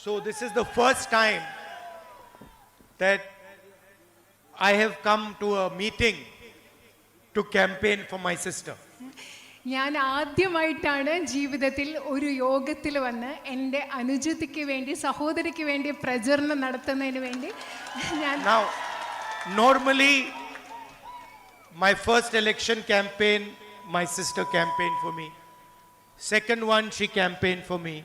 So this is the first time that I have come to a meeting to campaign for my sister. ഞാൻ ആദ്യമായിട്ടാണ് ജീവിതത്തിൽ ഒരു യോഗത്തിൽ വന്ന് എൻ്റെ അനുജത്തിക്ക് വേണ്ടി സഹോദരിക്ക് വേണ്ടി പ്രചരണം നടത്തുന്നതിന് വേണ്ടി ഞാൻ Now, normally my first election campaign, my sister campaigned for me. Second one, she campaigned for me.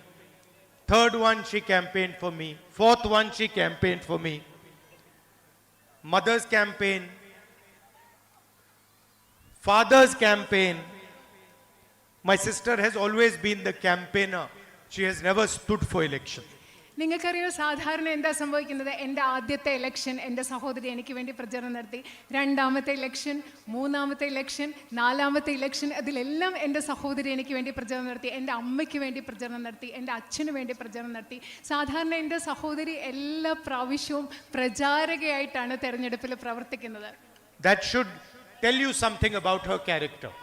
Third one, she campaigned for me. Fourth one, she campaigned for me. Mother's campaign, father's campaign. My sister has always been the campaigner. She has never stood for election. നിങ്ങൾക്കറിയോ സാധാരണ എന്താ സംഭവിക്കുന്നത്? എൻ്റെ ആദ്യത്തെ election എൻ്റെ സഹോദരി എനിക്ക് വേണ്ടി പ്രചരണം നടത്തി. രണ്ടാമത്തെ ഇലക്ഷൻ, മൂന്നാമത്തെ ഇലക്ഷൻ, നാലാമത്തെ ഇലക്ഷൻ, അതിലെല്ലാം എൻ്റെ സഹോദരി എനിക്ക് വേണ്ടി പ്രചരണം നടത്തി. എൻ്റെ അമ്മയ്ക്ക് വേണ്ടി പ്രചരണം നടത്തി, എൻ്റെ അച്ഛന് വേണ്ടി പ്രചരണം നടത്തി. സാധാരണ എൻ്റെ സഹോദരി എല്ലാ പ്രാവശ്യവും പ്രചാരകയായിട്ടാണ് തെരഞ്ഞെടുപ്പിൽ പ്രവർത്തിക്കുന്നത്. That should tell you something about her character.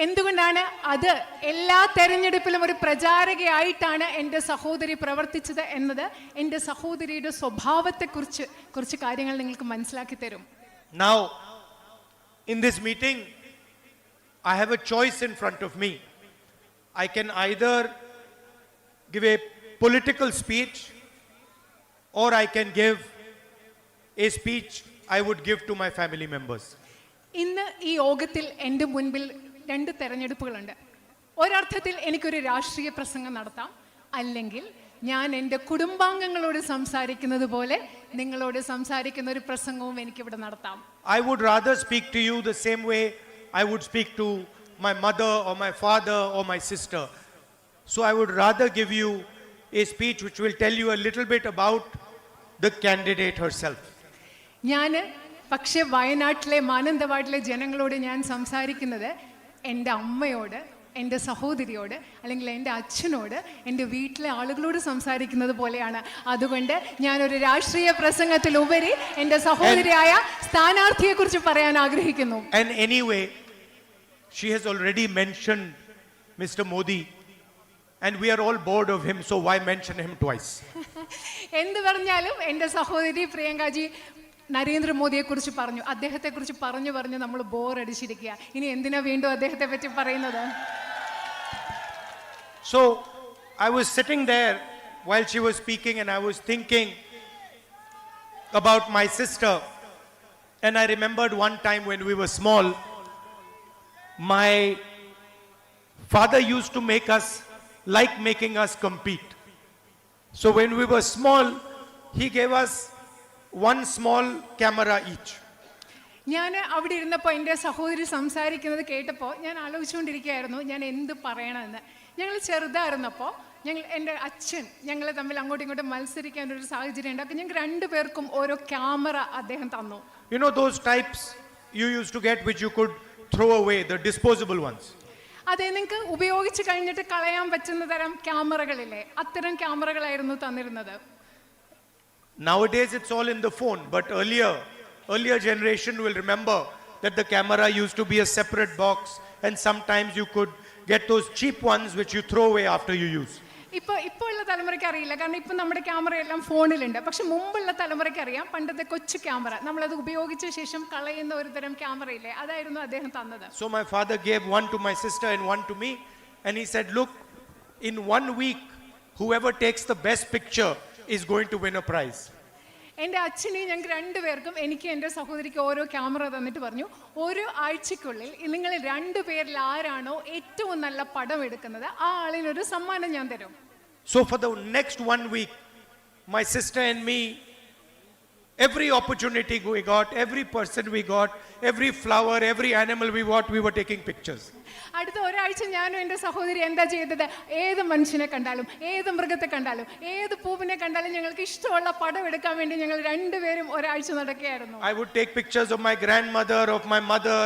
എന്തുകൊണ്ടാണ് അത് എല്ലാ തെരഞ്ഞെടുപ്പിലും ഒരു പ്രചാരകയായിട്ടാണ് എൻ്റെ സഹോദരി പ്രവർത്തിച്ചത് എന്നത് എൻ്റെ സഹോദരിയുടെ സ്വഭാവത്തെക്കുറിച്ച് കുറച്ച് കാര്യങ്ങൾ നിങ്ങൾക്ക് മനസ്സിലാക്കി തരും. Now, in this meeting, I have a choice in front of me. I can either give a political speech or I can give a speech I would give to my family members. ഇന്ന് ഈ യോഗത്തിൽ എൻ്റെ മുൻപിൽ രണ്ട് തെരഞ്ഞെടുപ്പുകളുണ്ട്. ഒരർത്ഥത്തിൽ എനിക്കൊരു രാഷ്ട്രീയ പ്രസംഗം നടത്താം, അല്ലെങ്കിൽ ഞാൻ എൻ്റെ കുടുംബാംഗങ്ങളോട് സംസാരിക്കുന്നത് പോലെ നിങ്ങളോട് സംസാരിക്കുന്ന ഒരു പ്രസംഗവും എനിക്കിവിടെ നടത്താം. I would rather speak to you the same way I would speak to my mother or my father or my sister. So I would rather give you a speech which will tell you a little bit about the candidate herself. ഞാൻ പക്ഷേ വയനാട്ടിലെ മാനന്തവാടിലെ ജനങ്ങളോട് ഞാൻ സംസാരിക്കുന്നത് എൻ്റെ അമ്മയോട്, എൻ്റെ സഹോദരിയോട്, അല്ലെങ്കിൽ എൻ്റെ അച്ഛനോട്, എൻ്റെ വീട്ടിലെ ആളുകളോട് സംസാരിക്കുന്നത് പോലെയാണ്. അതുകൊണ്ട് ഞാനൊരു രാഷ്ട്രീയ പ്രസംഗത്തിലുപരി എൻ്റെ സഹോദരിയായ സ്ഥാനാർത്ഥിയെക്കുറിച്ച് പറയാൻ ആഗ്രഹിക്കുന്നു. And anyway, she has already mentioned Mr. Modi and we are all bored of him, so why mention him twice? എന്ത് പറഞ്ഞാലും എൻ്റെ സഹോദരി പ്രിയങ്കാജി നരേന്ദ്രമോദിയെ കുറിച്ച് പറഞ്ഞു, അദ്ദേഹത്തെക്കുറിച്ച് പറഞ്ഞു നമ്മൾ ബോറടിച്ചിരിക്കുക. ഇനി എന്തിനാ വീണ്ടും അദ്ദേഹത്തെ പറ്റി പറയുന്നത്? So I was sitting there while she was speaking and I was thinking about my sister, and I remembered one time when we were small, my father used to make us like making us compete. So when we were small, he gave us one small camera each. ഞാൻ അവിടെ ഇരുന്നപ്പോൾ എൻ്റെ സഹോദരി സംസാരിക്കുന്നത് കേട്ടപ്പോൾ ഞാൻ ആലോചിച്ചുകൊണ്ടിരിക്കുകയായിരുന്നു ഞാൻ എന്ത് പറയണമെന്ന്. ഞങ്ങൾ ചെറുതായിരുന്നപ്പോൾ എൻ്റെ അച്ഛൻ ഞങ്ങളെ തമ്മിൽ അങ്ങോട്ടും ഇങ്ങോട്ടും മത്സരിക്കാൻ ഒരു സാഹചര്യം ഉണ്ടാക്കി. ഞങ്ങൾക്ക് രണ്ടുപേർക്കും ഓരോ ക്യാമറ അദ്ദേഹം തന്നു. You know those types you used to get which you could throw away, the disposable ones. അതെ, നിങ്ങൾക്ക് ഉപയോഗിച്ച് കഴിഞ്ഞിട്ട് കളയാൻ പറ്റുന്ന തരം ക്യാമറകളില്ലേ, അത്തരം ക്യാമറകളായിരുന്നു തന്നിരുന്നത്. Nowadays it's all in the phone, but earlier generation will remember that the camera used to be a separate box and sometimes you could get those cheap ones which you throw away after you use. ഇപ്പോൾ ഉള്ള തലമുറയ്ക്ക് അറിയില്ല, കാരണം ഇപ്പം നമ്മുടെ camera എല്ലാം ഫോണിലുണ്ട്. പക്ഷെ മുമ്പുള്ള തലമുറയ്ക്ക് അറിയാം, പണ്ടത്തെ കൊച്ചു ക്യാമറ നമ്മളത് ഉപയോഗിച്ച ശേഷം കളയുന്ന ഒരു തരം ക്യാമറ ഇല്ലേ, അതായിരുന്നു അദ്ദേഹം തന്നത്. So my father gave one to my sister and one to me, and he said, look, in 1 week whoever takes the best picture is going to win a prize. എൻ്റെ അച്ഛനെയും ഞങ്ങൾക്ക് രണ്ടുപേർക്കും, എനിക്ക് എൻ്റെ സഹോദരിക്ക് ഓരോ ക്യാമറ തന്നിട്ട് പറഞ്ഞു, ഓരോ ആഴ്ചക്കുള്ളിൽ നിങ്ങൾ രണ്ടുപേരിൽ ആരാണോ ഏറ്റവും നല്ല പടം എടുക്കുന്നത് ആ ആളിനൊരു സമ്മാനം ഞാൻ തരും. So for the next 1 week, my sister and me, every opportunity we got, every person we got, every flower, every animal we got, we were taking pictures. അടുത്ത ഒരാഴ്ച ഞാനും എൻ്റെ സഹോദരി എന്താ ചെയ്തത്, ഏത് മനുഷ്യനെ കണ്ടാലും, ഏത് മൃഗത്തെ കണ്ടാലും, ഏത് പൂവിനെ കണ്ടാലും ഞങ്ങൾക്ക് ഇഷ്ടമുള്ള പടം എടുക്കാൻ വേണ്ടി ഞങ്ങൾ രണ്ടുപേരും ഒരാഴ്ച നടക്കുകയായിരുന്നു. I would take pictures of my grandmother, of my mother.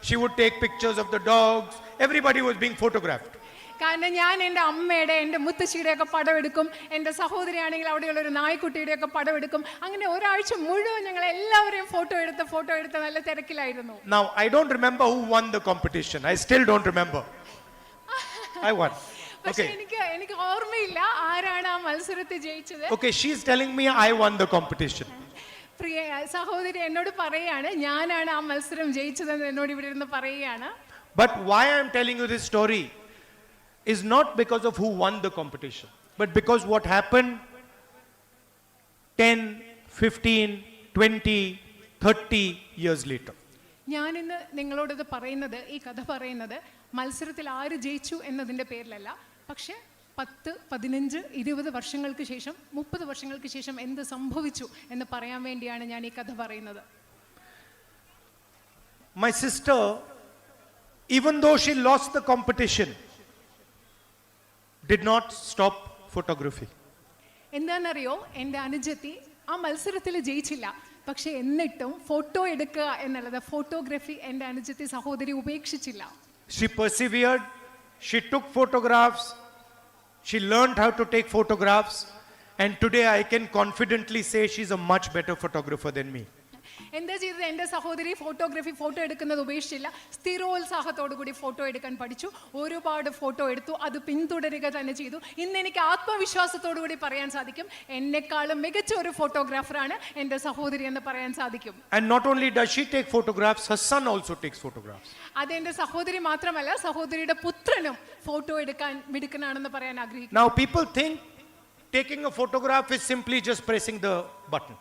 She would take pictures of the dogs. Everybody was being photographed. കാരണം ഞാൻ എൻ്റെ അമ്മയുടെ, എൻ്റെ മുത്തശ്ശിയുടെ ഒക്കെ പടം എടുക്കും, എൻ്റെ സഹോദരിയാണെങ്കിൽ അവിടെയുള്ള ഒരു നായ്ക്കുട്ടിയുടെ ഒക്കെ പടം എടുക്കും. അങ്ങനെ ഒരാഴ്ച മുഴുവൻ ഞങ്ങൾ എല്ലാവരെയും ഫോട്ടോ എടുത്ത് നല്ല തിരക്കിലായിരുന്നു. Now I don't remember who won the competition. I still don't remember. I won. പക്ഷേ എനിക്ക് ഓർമ്മയില്ല ആരാണ് ആ മത്സരത്തിൽ ജയിച്ചത്. Okay, she's telling me I won the competition. പ്രിയ സഹോദരി എന്നോട് പറയാണ് ഞാനാണ് ആ മത്സരം ജയിച്ചതെന്ന് എന്നോട് ഇവിടെ ഇരുന്ന് പറയുകയാണ്. But why I am telling you this story is not because of who won the competition, but because what happened 10, 15, 20, 30 years later. ഞാനിന്ന് നിങ്ങളോടത് പറയുന്നത്, ഈ കഥ പറയുന്നത് മത്സരത്തിൽ ആര് ജയിച്ചു എന്നതിൻ്റെ പേരിലല്ല, പക്ഷേ 10, 15, 20 വർഷങ്ങൾക്ക് ശേഷം 30 വർഷങ്ങൾക്ക് ശേഷം എന്ത് സംഭവിച്ചു എന്ന് പറയാൻ വേണ്ടിയാണ് ഞാൻ ഈ കഥ പറയുന്നത്. My sister, even though she lost the competition, did not stop photography. എന്താണെന്നറിയോ, എൻ്റെ അനുജത്തി ആ മത്സരത്തിൽ ജയിച്ചില്ല, പക്ഷെ എന്നിട്ടും ഫോട്ടോ എടുക്കുക എന്നുള്ളത്, ഫോട്ടോഗ്രാഫി എൻ്റെ അനുജത്തി സഹോദരി ഉപേക്ഷിച്ചില്ല. She persevered, she took photographs, she learned how to take photographs, and today I can confidently say she's a much better photographer than me. എന്താ ചെയ്തത്, എൻ്റെ സഹോദരി ഫോട്ടോ എടുക്കുന്നത് ഉപേക്ഷിച്ചില്ല, സ്ഥിരോത്സാഹത്തോടു കൂടി ഫോട്ടോ എടുക്കാൻ പഠിച്ചു, ഒരുപാട് ഫോട്ടോ എടുത്തു, അത് പിന്തുടരുക തന്നെ ചെയ്തു. ഇന്ന് എനിക്ക് ആത്മവിശ്വാസത്തോടു കൂടി പറയാൻ സാധിക്കും, എന്നെക്കാളും മികച്ച ഒരു ഫോട്ടോഗ്രാഫറാണ് എൻ്റെ സഹോദരി എന്ന് പറയാൻ സാധിക്കും. And not only does she take photographs, her son also takes photographs. അത് എൻ്റെ സഹോദരി മാത്രമല്ല, സഹോദരിയുടെ പുത്രനും ഫോട്ടോ എടുക്കാൻ മിടുക്കനാണെന്ന് പറയാൻ ആഗ്രഹിക്കുന്നു. Now people think taking a photograph is simply just pressing the button.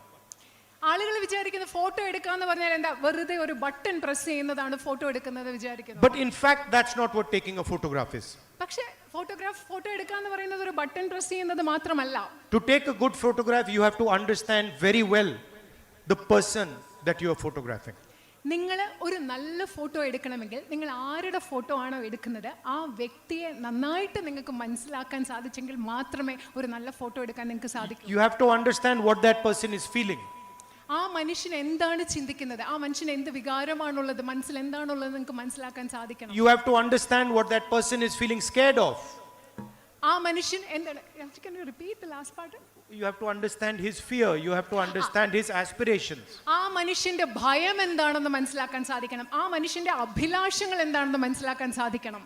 ആളുകൾ വിചാരിക്കുന്നത് ഫോട്ടോ എടുക്കാന്ന് പറഞ്ഞാൽ എന്താ, വെറുതെ ഒരു ബട്ടൺ പ്രസ് ചെയ്യുന്നതാണ് ഫോട്ടോ എടുക്കുന്നത് വിചാരിക്കുന്നത്. But in fact that's not what taking a photograph is. പക്ഷേ ഫോട്ടോ എടുക്കാന്ന് പറയുന്നത് ഒരു ബട്ടൺ പ്രസ് ചെയ്യുന്നത് മാത്രമല്ല. To take a good photograph you have to understand very well the person that you are photographing. നിങ്ങൾ ഒരു നല്ല ഫോട്ടോ എടുക്കണമെങ്കിൽ നിങ്ങൾ ആരുടെ ഫോട്ടോ ആണോ എടുക്കുന്നത് ആ വ്യക്തിയെ നന്നായിട്ട് നിങ്ങൾക്ക് മനസ്സിലാക്കാൻ സാധിച്ചെങ്കിൽ മാത്രമേ ഒരു നല്ല ഫോട്ടോ എടുക്കാൻ നിങ്ങൾക്ക് സാധിക്കൂ. You have to understand what that person is feeling. ആ മനുഷ്യൻ എന്താണ് ചിന്തിക്കുന്നത്, ആ മനുഷ്യന് എന്ത് വികാരമാണുള്ളത്, മനസ്സിൽ എന്താണുള്ളത് നിങ്ങൾക്ക് മനസ്സിലാക്കാൻ സാധിക്കണം. You have to understand what that person is feeling scared of. ആ മനുഷ്യൻ എന്താണ്, can you repeat the last part? You have to understand his fear, you have to understand his aspirations. ആ മനുഷ്യന്റെ ഭയം എന്താണെന്ന് മനസ്സിലാക്കാൻ സാധിക്കണം, ആ മനുഷ്യന്റെ അഭിലാഷങ്ങൾ എന്താണെന്ന് മനസ്സിലാക്കാൻ സാധിക്കണം.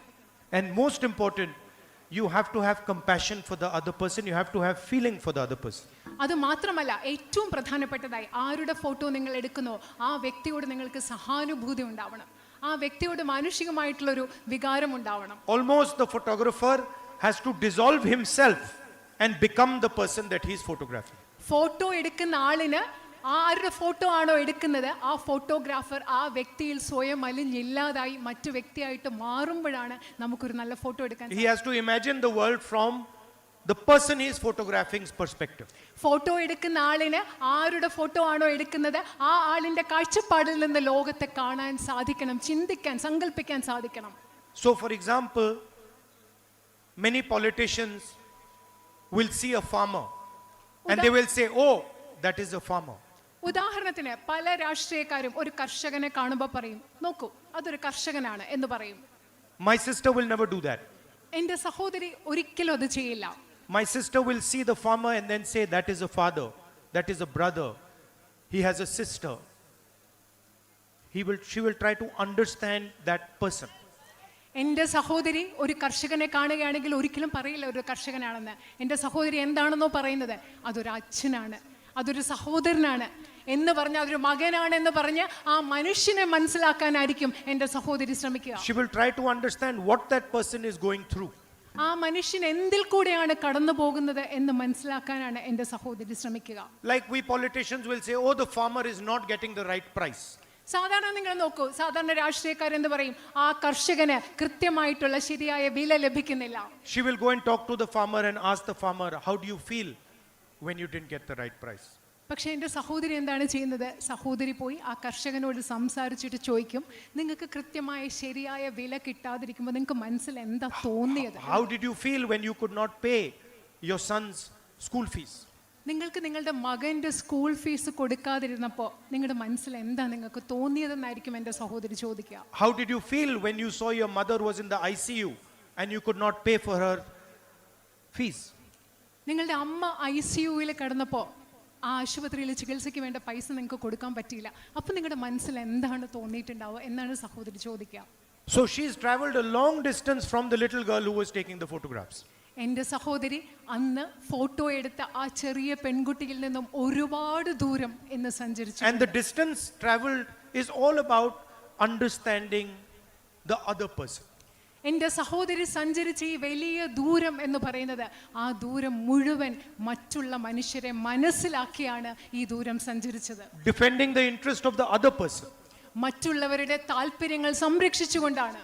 And most important, you have to have compassion for the other person, you have to have feeling for the other person. അത് മാത്രമല്ല, ഏറ്റവും പ്രധാനപ്പെട്ടതായി ആരുടെ ഫോട്ടോ നിങ്ങൾ എടുക്കുന്നോ ആ വ്യക്തിയോട് നിങ്ങൾക്ക് സഹാനുഭൂതി ഉണ്ടാവണം, ആ വ്യക്തിയോട് മാനുഷികമായിട്ടുള്ളൊരു വികാരം ഉണ്ടാവണം. Almost the photographer has to dissolve himself and become the person that he is photographing. Photo എടുക്കുന്ന ആളിന് ആരുടെ ഫോട്ടോ ആണോ എടുക്കുന്നത് ആ ഫോട്ടോഗ്രാഫർ ആ വ്യക്തിയിൽ സ്വയം അലിഞ്ഞില്ലാതായി മറ്റു വ്യക്തിയായിട്ട് മാറുമ്പോഴാണ് നമുക്കൊരു നല്ല ഫോട്ടോ എടുക്കാൻ. He has to imagine the world from the person he is photographing's perspective. Photo എടുക്കുന്ന ആളിന് ആരുടെ ഫോട്ടോ ആണോ എടുക്കുന്നത് ആ ആളിന്റെ കാഴ്ചപ്പാടിൽ നിന്ന് ലോകത്തെ കാണാൻ സാധിക്കണം, ചിന്തിക്കാൻ, സങ്കല്പിക്കാൻ സാധിക്കണം. So for example, many politicians will see a farmer and they will say, oh, that is a farmer. ഉദാഹരണത്തിന് പല രാഷ്ട്രീയക്കാരും ഒരു കർഷകനെ കാണുമ്പോൾ പറയും, നോക്കൂ അതൊരു കർഷകനാണ് എന്ന് പറയും. My sister will never do that. എൻ്റെ സഹോദരി ഒരിക്കലും അത് ചെയ്യില്ല. My sister will see the farmer and then say, that is a father, that is a brother, he has a sister. She will try to understand that person. എൻ്റെ സഹോദരി ഒരു കർഷകനെ കാണുകയാണെങ്കിൽ ഒരിക്കലും പറയില്ല ഒരു കർഷകനാണെന്ന്. എൻ്റെ സഹോദരി എന്താണെന്നോ പറയുന്നത്, അതൊരു അച്ഛനാണ്, അതൊരു സഹോദരനാണ് എന്ന് പറഞ്ഞ്, അതൊരു മകനാണ് എന്ന് പറഞ്ഞ് ആ മനുഷ്യനെ മനസ്സിലാക്കാനായിരിക്കും എൻ്റെ സഹോദരി ശ്രമിക്കുക. She will try to understand what that person is going through. ആ മനുഷ്യൻ എന്തിൽ കൂടെയാണ് കടന്നു പോകുന്നത് എന്ന് മനസ്സിലാക്കാനാണ് എൻ്റെ സഹോദരി ശ്രമിക്കുക. Like we politicians will say, oh, the farmer is not getting the right price. സാധാരണ നിങ്ങൾ നോക്കൂ, സാധാരണ രാഷ്ട്രീയക്കാരെന്ന് പറയും ആ കർഷകന് കൃത്യമായിട്ടുള്ള ശരിയായ വില ലഭിക്കുന്നില്ല. She will go and talk to the farmer and ask the farmer, how do you feel when you didn't get the right price? പക്ഷേ എൻ്റെ സഹോദരി എന്താണ് ചെയ്യുന്നത്, സഹോദരി പോയി ആ കർഷകനോട് സംസാരിച്ചിട്ട് ചോദിക്കും, നിങ്ങൾക്ക് കൃത്യമായ ശരിയായ വില കിട്ടാതിരിക്കുമ്പോൾ നിങ്ങൾക്ക് മനസ്സിൽ എന്താ തോന്നിയത്? How did you feel when you could not pay your son's school fees? നിങ്ങൾക്ക് നിങ്ങളുടെ മകൻ്റെ സ്കൂൾ ഫീസ് കൊടുക്കാതിരുന്നപ്പോൾ നിങ്ങളുടെ മനസ്സിൽ എന്താ നിങ്ങൾക്ക് തോന്നിയതെന്നായിരിക്കും എൻ്റെ സഹോദരി ചോദിക്കുക. How did you feel when you saw your mother was in the ICU and you could not pay for her fees? നിങ്ങളുടെ അമ്മ ICUവിൽ കിടന്നപ്പോൾ ആ ആശുപത്രിയിൽ ചികിത്സയ്ക്ക് വേണ്ട പൈസ നിങ്ങൾക്ക് കൊടുക്കാൻ പറ്റിയില്ല, അപ്പോൾ നിങ്ങളുടെ മനസ്സിൽ എന്താണ് തോന്നിയിട്ടുണ്ടാവുക എന്നാണ് സഹോദരി ചോദിക്കുക. So she's traveled a long distance from the little girl who was taking the photographs. എൻ്റെ സഹോദരി അന്ന് ഫോട്ടോ എടുത്ത ആ ചെറിയ പെൺകുട്ടിയിൽ നിന്നും ഒരുപാട് ദൂരം ഇന്ന് സഞ്ചരിച്ചു. And the distance traveled is all about understanding the other person. എൻ്റെ സഹോദരി സഞ്ചരിച്ച ഈ വലിയ ദൂരം എന്ന് പറയുന്നത് ആ ദൂരം മുഴുവൻ മറ്റുള്ള മനുഷ്യരെ മനസ്സിലാക്കിയാണ് ഈ ദൂരം സഞ്ചരിച്ചത്. Defending the interest of the other person. മറ്റുള്ളവരുടെ താല്പര്യങ്ങൾ സംരക്ഷിച്ചുകൊണ്ടാണ്.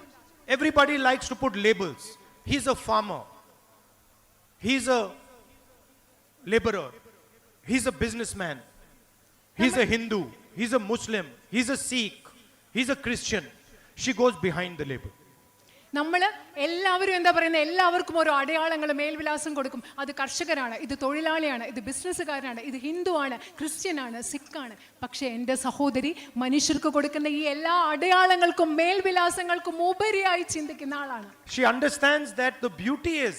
Everybody likes to put labels. He's a farmer. He's a laborer. He's a businessman. He's a Hindu. He's a Muslim. He's a Sikh. He's a Christian. She goes behind the label. നമ്മൾ എല്ലാവരും എന്താ പറയുന്നത്, എല്ലാവർക്കും ഓരോ അടയാളങ്ങൾ മേൽവിലാസം കൊടുക്കും. അത് കർഷകരാണ്, ഇത് തൊഴിലാളിയാണ്, ഇത് ബിസിനസ്സുകാരനാണ്, ഇത് ഹിന്ദുവാണ്, ക്രിസ്ത്യനാണ്, സിഖാണ്. പക്ഷേ എൻ്റെ സഹോദരി മനുഷ്യർക്ക് കൊടുക്കുന്ന ഈ എല്ലാ അടയാളങ്ങൾക്കും മേൽവിലാസങ്ങൾക്കും ഉപരിയായി ചിന്തിക്കുന്ന ആളാണ്. She understands that the beauty is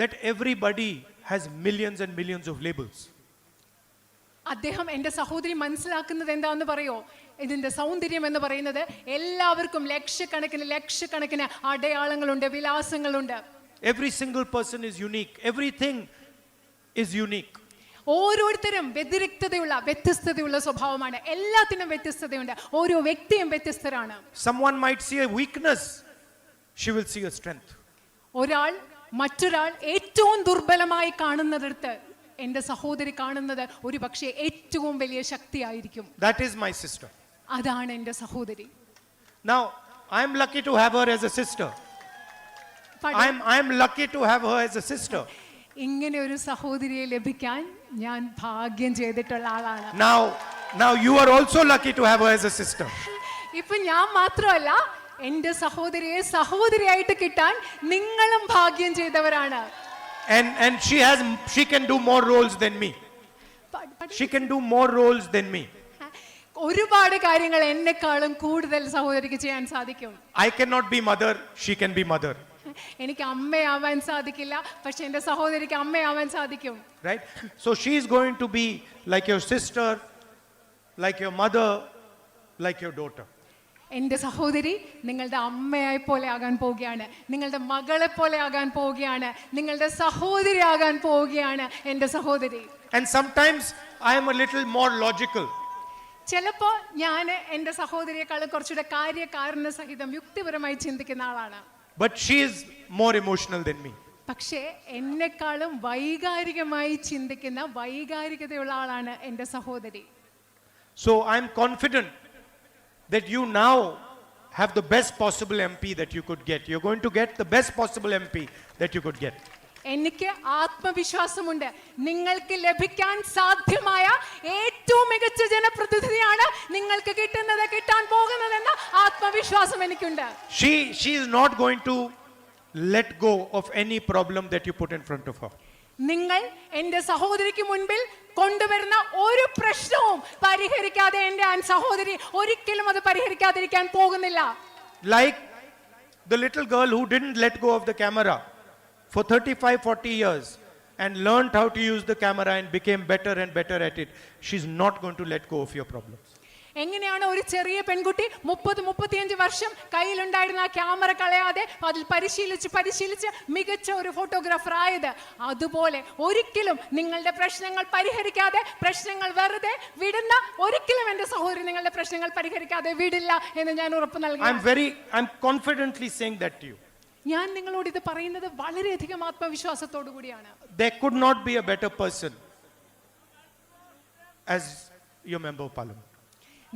that everybody has millions and millions of labels. അദ്ദേഹം എൻ്റെ സഹോദരി മനസ്സിലാക്കുന്നത് എന്താണെന്ന് പറയോ? ഇതിൻ്റെ സൗന്ദര്യം എന്ന് പറയുന്നത് എല്ലാവർക്കും ലക്ഷക്കണക്കിന് അടയാളങ്ങളുണ്ട്, വിലാസങ്ങളുണ്ട്. Every single person is unique. Everything is unique. ഓരോരുത്തരും വ്യത്യസ്തതയുള്ള സ്വഭാവമാണ്. എല്ലാത്തിനും വ്യത്യസ്തതയുണ്ട്. ഓരോ വ്യക്തിയും വ്യത്യസ്തരാണ്. Someone might see a weakness, she will see a strength. മറ്റൊരാൾ ഏറ്റവും ദുർബലമായി കാണുന്നിടത്ത് എൻ്റെ സഹോദരി കാണുന്നത് ഒരു പക്ഷേ ഏറ്റവും വലിയ ശക്തിയായിരിക്കും. That is my sister. അതാണ് എൻ്റെ സഹോദരി. Now I am lucky to have her as a sister. I am lucky to have her as a sister. ഇങ്ങനെ ഒരു സഹോദരിയെ ലഭിക്കാൻ ഞാൻ ഭാഗ്യം ചെയ്തിട്ടുള്ള ആളാണ്. Now you are also lucky to have her as a sister. ഇപ്പൊ ഞാൻ മാത്രമല്ല, എൻ്റെ സഹോദരിയെ സഹോദരിയായിട്ട് കിട്ടാൻ നിങ്ങളും ഭാഗ്യം ചെയ്തവരാണ്. And she can do more roles than me. She can do more roles than me. ഒരുപാട് കാര്യങ്ങൾ എന്നെക്കാളും കൂടുതൽ സഹോദരിക്ക് ചെയ്യാൻ സാധിക്കും. I cannot be mother, she can be mother. എനിക്ക് അമ്മയാവാൻ സാധിക്കില്ല, പക്ഷെ എൻ്റെ സഹോദരിക്ക് അമ്മയാവാൻ സാധിക്കും. Right? So she is going to be like your sister, like your mother, like your daughter. എൻ്റെ സഹോദരി നിങ്ങളുടെ അമ്മയായി പോലെ ആകാൻ പോവുകയാണ്, നിങ്ങളുടെ മകളെ പോലെ ആകാൻ പോവുകയാണ്, നിങ്ങളുടെ സഹോദരി ആകാൻ പോവുകയാണ് എൻ്റെ സഹോദരി. And sometimes I am a little more logical. ചിലപ്പോ ഞാൻ എൻ്റെ സഹോദരിയെക്കാളും കുറച്ചുകൂടെ കാര്യകാരണ സഹിതം യുക്തിപരമായി ചിന്തിക്കുന്ന ആളാണ്. But she is more emotional than me. പക്ഷേ എന്നെക്കാളും വൈകാരികമായി ചിന്തിക്കുന്ന വൈകാരികതയുള്ള ആളാണ് എൻ്റെ സഹോദരി. So I am confident that you now have the best possible MP that you could get. You're going to get the best possible MP that you could get. എനിക്ക് ആത്മവിശ്വാസമുണ്ട്, നിങ്ങൾക്ക് ലഭിക്കാൻ സാധ്യമായ ഏറ്റവും മികച്ച ജനപ്രതിനിധിയാണ് നിങ്ങൾക്ക് കിട്ടാൻ പോകുന്നതെന്ന ആത്മവിശ്വാസം എനിക്കുണ്ട്. She is not going to let go of any problem that you put in front of her. നിങ്ങൾ എൻ്റെ സഹോദരിക്ക് മുൻപിൽ കൊണ്ടുവരുന്ന ഒരു പ്രശ്നവും പരിഹരിക്കാതെ എൻ്റെ സഹോദരി ഒരിക്കലും അത് പരിഹരിക്കാതിരിക്കാൻ പോകുന്നില്ല. Like the little girl who didn't let go of the camera for 35-40 years and learned how to use the camera and became better and better at it. She's not going to let go of your problems. എങ്ങനെയാണ് ഒരു ചെറിയ പെൺകുട്ടി 30-35 വർഷം കയ്യിലുണ്ടായിരുന്ന ആ camera കളയാതെ അതിൽ പരിശീലിച്ച് മികച്ച ഒരു ഫോട്ടോഗ്രാഫർ ആയത്? അതുപോലെ ഒരിക്കലും നിങ്ങളുടെ പ്രശ്നങ്ങൾ പരിഹരിക്കാതെ, പ്രശ്നങ്ങൾ വെറുതെ വിടുന്ന ഒരിക്കലും എൻ്റെ സഹോദരി നിങ്ങളുടെ പ്രശ്നങ്ങൾ പരിഹരിക്കാതെ വിടില്ല എന്ന് ഞാൻ ഉറപ്പ് നൽകുന്നു. I'm confidently saying that to you. ഞാൻ നിങ്ങളോട് ഇത് പറയുന്നത് വളരെയധികം ആത്മവിശ്വാസത്തോടു കൂടിയാണ്. There could not be a better person as your member of parliament.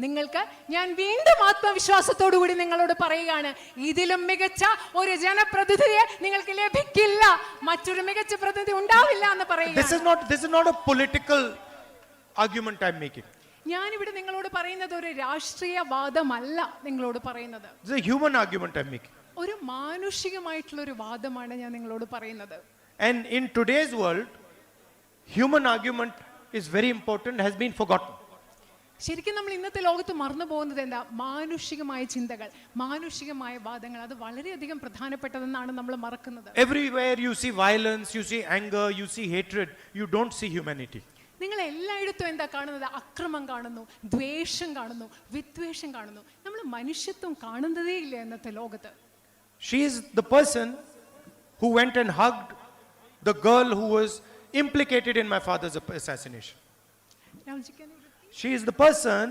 നിങ്ങൾക്ക് ഞാൻ വീണ്ടും ആത്മവിശ്വാസത്തോടു കൂടി നിങ്ങളോട് പറയുകയാണ്, ഇതിലും മികച്ച ഒരു ജനപ്രതിനിധിയെ നിങ്ങൾക്ക് ലഭിക്കില്ല, മറ്റൊരു മികച്ച പ്രതിനിധി ഉണ്ടാവില്ല എന്ന് പറയുക. This is not a political argument I'm making. ഞാനിവിടെ നിങ്ങളോട് പറയുന്നത് ഒരു രാഷ്ട്രീയ വാദമല്ല നിങ്ങളോട് പറയുന്നത്. This is a human argument I'm making. ഒരു മാനുഷികമായിട്ടുള്ള ഒരു വാദമാണ് ഞാൻ നിങ്ങളോട് പറയുന്നത്. And in today's world, human argument is very important, has been forgotten. ശരിക്കും നമ്മൾ ഇന്നത്തെ ലോകത്ത് മറന്നു പോകുന്നത് എന്താ? മാനുഷികമായ ചിന്തകൾ, മാനുഷികമായ വാദങ്ങൾ, അത് വളരെയധികം പ്രധാനപ്പെട്ടതെന്നാണ് നമ്മൾ മറക്കുന്നത്. Everywhere you see violence, you see anger, you see hatred, you don't see humanity. നിങ്ങൾ എല്ലായിടത്തും എന്താ കാണുന്നത്? അക്രമം കാണുന്നു, ദ്വേഷം കാണുന്നു, വിദ്വേഷം കാണുന്നു. നമ്മൾ മനുഷ്യത്വം കാണുന്നതേ ഇല്ല ഇന്നത്തെ ലോകത്ത്. She is the person who went and hugged the girl who was implicated in my father's assassination. Ramji, can you repeat? She is the person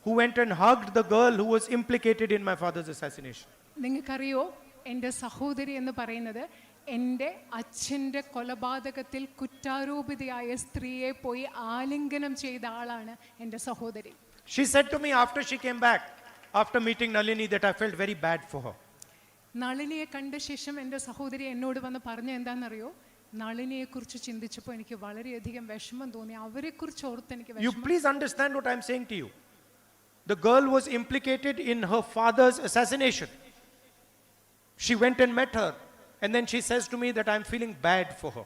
who went and hugged the girl who was implicated in my father's assassination. നിങ്ങൾക്കറിയോ, എൻ്റെ സഹോദരി എന്ന് പറയുന്നത് എൻ്റെ അച്ഛൻ്റെ കൊലപാതകത്തിൽ കുറ്റാരോപിതയായ സ്ത്രീയെ പോയി ആലിംഗനം ചെയ്ത ആളാണ് എൻ്റെ സഹോദരി. She said to me after she came back, after meeting Nalini, that I felt very bad for her. നളിനിയെ കണ്ട ശേഷം എൻ്റെ സഹോദരി എന്നോട് വന്ന് പറഞ്ഞ എന്താണെന്നറിയോ? നളിനിയെക്കുറിച്ച് ചിന്തിച്ചപ്പോൾ എനിക്ക് വളരെയധികം വിഷമം തോന്നി. അവരെക്കുറിച്ച് ഓർത്ത് എനിക്ക് You please understand what I'm saying to you. The girl was implicated in her father's assassination. She went and met her, and then she says to me that I'm feeling bad for her.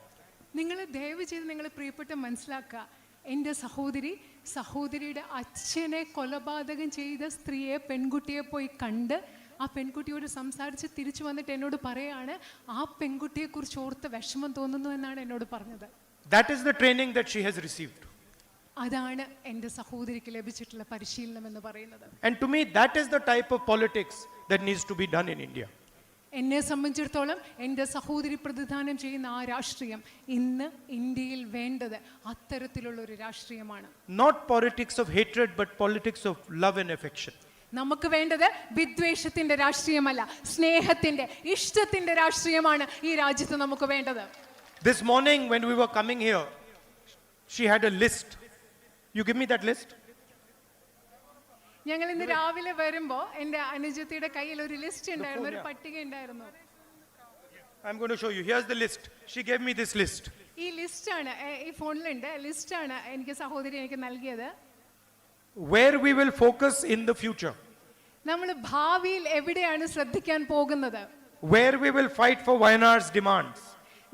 നിങ്ങൾ ദയവ് ചെയ്ത് നിങ്ങൾ പ്രിയപ്പെട്ട മനസ്സിലാക്കുക, എൻ്റെ സഹോദരിയുടെ അച്ഛനെ കൊലപാതകം ചെയ്ത സ്ത്രീയെ, പെൺകുട്ടിയെ പോയി കണ്ട് ആ പെൺകുട്ടിയോട് സംസാരിച്ച് തിരിച്ചു വന്നിട്ട് എന്നോട് പറയാണ് ആ പെൺകുട്ടിയെക്കുറിച്ച് ഓർത്ത് വിഷമം തോന്നുന്നു എന്നാണ് എന്നോട് പറഞ്ഞത്. That is the training that she has received. അതാണ് എൻ്റെ സഹോദരിക്ക് ലഭിച്ചിട്ടുള്ള പരിശീലനം എന്ന് പറയുന്നത്. And to me, that is the type of politics that needs to be done in India. എന്നെ സംബന്ധിച്ചിടത്തോളം എൻ്റെ സഹോദരി പ്രതിദാനം ചെയ്യുന്ന ആ രാഷ്ട്രീയം ഇന്ന് ഇന്ത്യയിൽ വേണ്ടത് അത്തരത്തിലുള്ള ഒരു രാഷ്ട്രീയമാണ്. Not politics of hatred, but politics of love and affection. നമുക്ക് വേണ്ടത് വിദ്വേഷത്തിന്റെ രാഷ്ട്രീയമല്ല, സ്നേഹത്തിന്റെ, ഇഷ്ടത്തിന്റെ രാഷ്ട്രീയമാണ് ഈ രാജ്യത്ത് നമുക്ക് വേണ്ടത്. This morning when we were coming here, she had a list. You give me that list? ഞങ്ങൾ ഇന്ന് രാവിലെ വരുമ്പോ എൻ്റെ അനുജത്തിയുടെ കയ്യിൽ ഒരു ലിസ്റ്റ് ഉണ്ടായിരുന്നു, ഒരു പട്ടിക ഉണ്ടായിരുന്നു. I'm going to show you. Here's the list. She gave me this list. ഈ ലിസ്റ്റാണ്, ഈ ഫോണിലുണ്ട്, ലിസ്റ്റാണ് എനിക്ക് സഹോദരി എനിക്ക് നൽകിയത്. Where we will focus in the future. നമ്മൾ ഭാവിയിൽ എവിടെയാണ് ശ്രദ്ധിക്കാൻ പോകുന്നത്? Where we will fight for Wayanad's demands.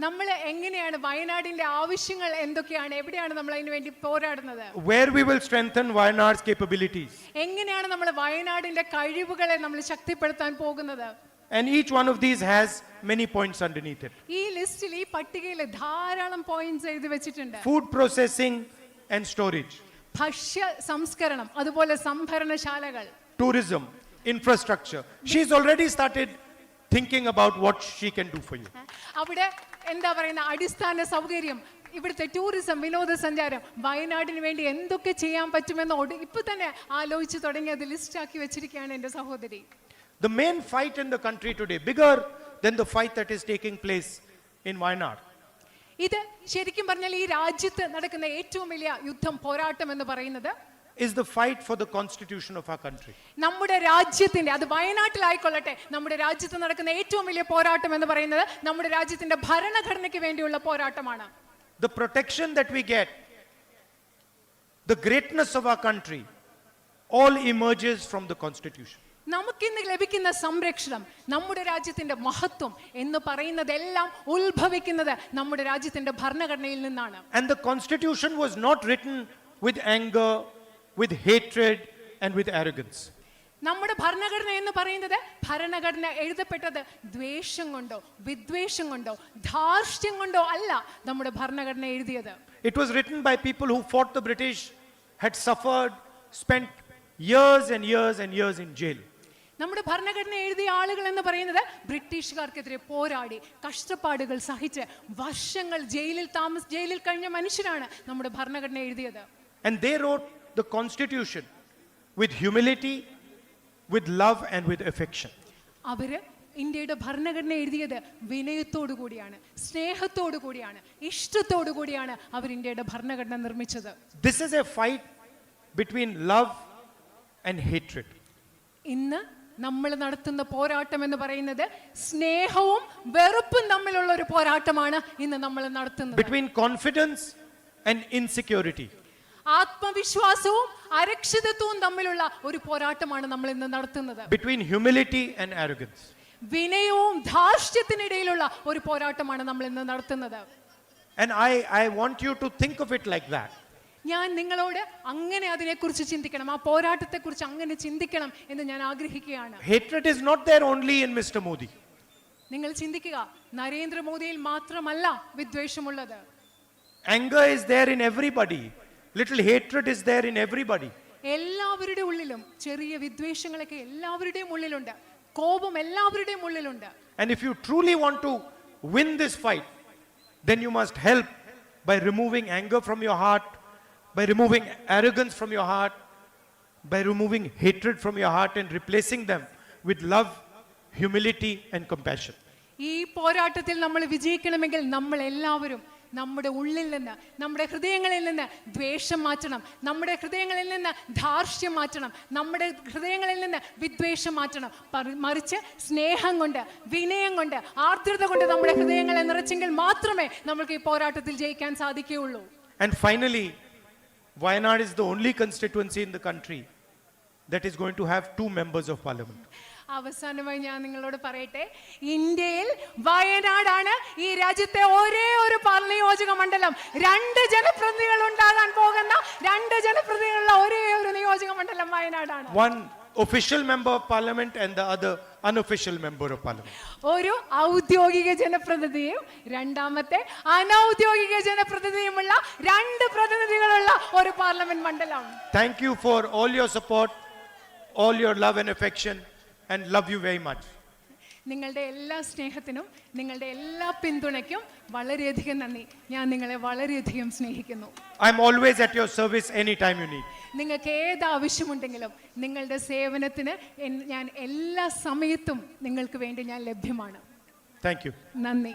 നമ്മൾ എങ്ങനെയാണ് വയനാടിന്റെ ആവശ്യങ്ങൾ എന്തൊക്കെയാണ്, എവിടെയാണ് നമ്മൾ അതിനു വേണ്ടി പോരാടുന്നത്? Where we will strengthen Wayanad's capabilities. എങ്ങനെയാണ് നമ്മൾ വയനാടിന്റെ കഴിവുകളെ നമ്മൾ ശക്തിപ്പെടുത്താൻ പോകുന്നത്? And each one of these has many points underneath it. ഈ ലിസ്റ്റിൽ, ഈ പട്ടികയിൽ ധാരാളം പോയിന്റ്സ് എഴുതി വെച്ചിട്ടുണ്ട്. Food processing and storage. ഭക്ഷ്യ സംസ്കരണം, അതുപോലെ സംഭരണശാലകൾ, tourism, infrastructure. She's already started thinking about what she can do for you. അവിടെ എന്താ പറയുന്ന അടിസ്ഥാന സൗകര്യം, ഇവിടുത്തെ ടൂറിസം, വിനോദസഞ്ചാരം, വയനാടിന് വേണ്ടി എന്തൊക്കെ ചെയ്യാൻ പറ്റുമെന്ന് ഇപ്പൊ തന്നെ ആലോചിച്ച് തുടങ്ങി അത് ലിസ്റ്റ് ആക്കി വെച്ചിരിക്കുകയാണ് എൻ്റെ സഹോദരി. The main fight in the country today, bigger than the fight that is taking place in Wayanad. ഇത് ശരിക്കും പറഞ്ഞാൽ ഈ രാജ്യത്ത് നടക്കുന്ന ഏറ്റവും വലിയ യുദ്ധം, പോരാട്ടം എന്ന് പറയുന്നത് is the fight for the constitution of our country. നമ്മുടെ രാജ്യത്തിന്റെ, അത് വയനാട്ടിലായിക്കൊള്ളട്ടെ, നമ്മുടെ രാജ്യത്ത് നടക്കുന്ന ഏറ്റവും വലിയ പോരാട്ടം എന്ന് പറയുന്നത് നമ്മുടെ രാജ്യത്തിന്റെ ഭരണഘടനയ്ക്ക് വേണ്ടിയുള്ള പോരാട്ടമാണ്. The protection that we get, the greatness of our country, all emerges from the constitution. നമുക്കിന്ന് ലഭിക്കുന്ന സംരക്ഷണം, നമ്മുടെ രാജ്യത്തിന്റെ മഹത്വം എന്ന് പറയുന്നതെല്ലാം ഉത്ഭവിക്കുന്നത് നമ്മുടെ രാജ്യത്തിന്റെ ഭരണഘടനയിൽ നിന്നാണ്. And the constitution was not written with anger, with hatred and with arrogance. നമ്മുടെ ഭരണഘടന എന്ന് പറയുന്നത്, ഭരണഘടന എഴുതപ്പെട്ടത് ദ്വേഷം കൊണ്ടോ വിദ്വേഷം കൊണ്ടോ ധാർഷ്ട്യം കൊണ്ടോ അല്ല നമ്മുടെ ഭരണഘടന എഴുതിയത്. It was written by people who fought the British, had suffered, spent years and years and years in jail. നമ്മുടെ ഭരണഘടന എഴുതിയ ആളുകൾ എന്ന് പറയുന്നത് ബ്രിട്ടീഷുകാർക്കെതിരെ പോരാടി കഷ്ടപ്പാടുകൾ സഹിച്ച് വർഷങ്ങൾ ജയിലിൽ കഴിഞ്ഞ മനുഷ്യരാണ് നമ്മുടെ ഭരണഘടന എഴുതിയത്. And they wrote the constitution with humility, with love and with affection. അവര് ഇന്ത്യയുടെ ഭരണഘടന എഴുതിയത് വിനയത്തോടു കൂടിയാണ്, സ്നേഹത്തോടു കൂടിയാണ്, ഇഷ്ടത്തോടു കൂടിയാണ് അവർ ഇന്ത്യയുടെ ഭരണഘടന നിർമ്മിച്ചത്. This is a fight between love and hatred. ഇന്ന് നമ്മൾ നടത്തുന്ന പോരാട്ടം എന്ന് പറയുന്നത് സ്നേഹവും വെറുപ്പും തമ്മിലുള്ള ഒരു പോരാട്ടമാണ് ഇന്ന് നമ്മൾ നടത്തുന്നത്. Between confidence and insecurity. ആത്മവിശ്വാസവും അരക്ഷിതത്വവും തമ്മിലുള്ള ഒരു പോരാട്ടമാണ് നമ്മൾ ഇന്ന് നടത്തുന്നത്. Between humility and arrogance. വിനയവും ധാർഷ്ട്യത്തിനിടയിലുള്ള ഒരു പോരാട്ടമാണ് നമ്മൾ ഇന്ന് നടത്തുന്നത്. And I want you to think of it like that. ഞാൻ നിങ്ങളോട് അങ്ങനെ അതിനെക്കുറിച്ച് ചിന്തിക്കണം, ആ പോരാട്ടത്തെക്കുറിച്ച് അങ്ങനെ ചിന്തിക്കണം എന്ന് ഞാൻ ആഗ്രഹിക്കുകയാണ്. Hatred is not there only in Mr. Modi. നിങ്ങൾ ചിന്തിക്കുക, നരേന്ദ്രമോദിയിൽ മാത്രമല്ല വിദ്വേഷമുള്ളത്. Anger is there in everybody. Little hatred is there in everybody. എല്ലാവരുടെ ഉള്ളിലും ചെറിയ വിദ്വേഷങ്ങളൊക്കെ എല്ലാവരുടെയും ഉള്ളിലുണ്ട്. കോപം എല്ലാവരുടെയും ഉള്ളിലുണ്ട്. And if you truly want to win this fight, then you must help by removing anger from your heart, by removing arrogance from your heart, by removing hatred from your heart and replacing them with love, humility and compassion. ഈ പോരാട്ടത്തിൽ നമ്മൾ വിജയിക്കണമെങ്കിൽ നമ്മൾ എല്ലാവരും നമ്മുടെ ഉള്ളിൽ നിന്ന്, നമ്മുടെ ഹൃദയങ്ങളിൽ നിന്ന് ദ്വേഷം മാറ്റണം, നമ്മുടെ ഹൃദയങ്ങളിൽ നിന്ന് ധാർഷ്ട്യം മാറ്റണം, നമ്മുടെ ഹൃദയങ്ങളിൽ നിന്ന് വിദ്വേഷം മാറ്റണം. മറിച്ച് സ്നേഹം കൊണ്ട്, വിനയം കൊണ്ട്, ആർദ്രത കൊണ്ട് നമ്മുടെ ഹൃദയങ്ങളെ നിറച്ചെങ്കിൽ മാത്രമേ നമുക്ക് ഈ പോരാട്ടത്തിൽ ജയിക്കാൻ സാധിക്കുകയുള്ളൂ. And finally, Wayanad is the only constituency in the country that is going to have 2 members of parliament. അവസാനമായി ഞാൻ നിങ്ങളോട് പറയട്ടെ, ഇന്ത്യയിൽ വയനാടാണ് ഈ രാജ്യത്തെ ഒരേ ഒരു നിയോജക മണ്ഡലം. 2 ജനപ്രതിനിധികൾ ഉണ്ടാകാൻ പോകുന്ന 2 ജനപ്രതിനിധികളുള്ള ഒരേ ഒരു നിയോജക മണ്ഡലം വയനാടാണ്. One official member of parliament and the other unofficial member of parliament. ഒരു ഔദ്യോഗിക ജനപ്രതിനിധിയും രണ്ടാമത്തെ അനൗദ്യോഗിക ജനപ്രതിനിധിയുമുള്ള 2 പ്രതിനിധികളുള്ള ഒരു പാർലമെന്റ് മണ്ഡലം. Thank you for all your support, all your love and affection, and love you very much. നിങ്ങളുടെ എല്ലാ സ്നേഹത്തിനും നിങ്ങളുടെ എല്ലാ പിന്തുണയ്ക്കും വളരെയധികം നന്ദി. ഞാൻ നിങ്ങളെ വളരെയധികം സ്നേഹിക്കുന്നു. I'm always at your service anytime you need. നിങ്ങൾക്ക് ഏത് ആവശ്യമുണ്ടെങ്കിലും നിങ്ങളുടെ സേവനത്തിന് ഞാൻ എല്ലാ സമയത്തും നിങ്ങൾക്ക് വേണ്ടി ഞാൻ ലഭ്യമാണ്. Thank you. നന്ദി.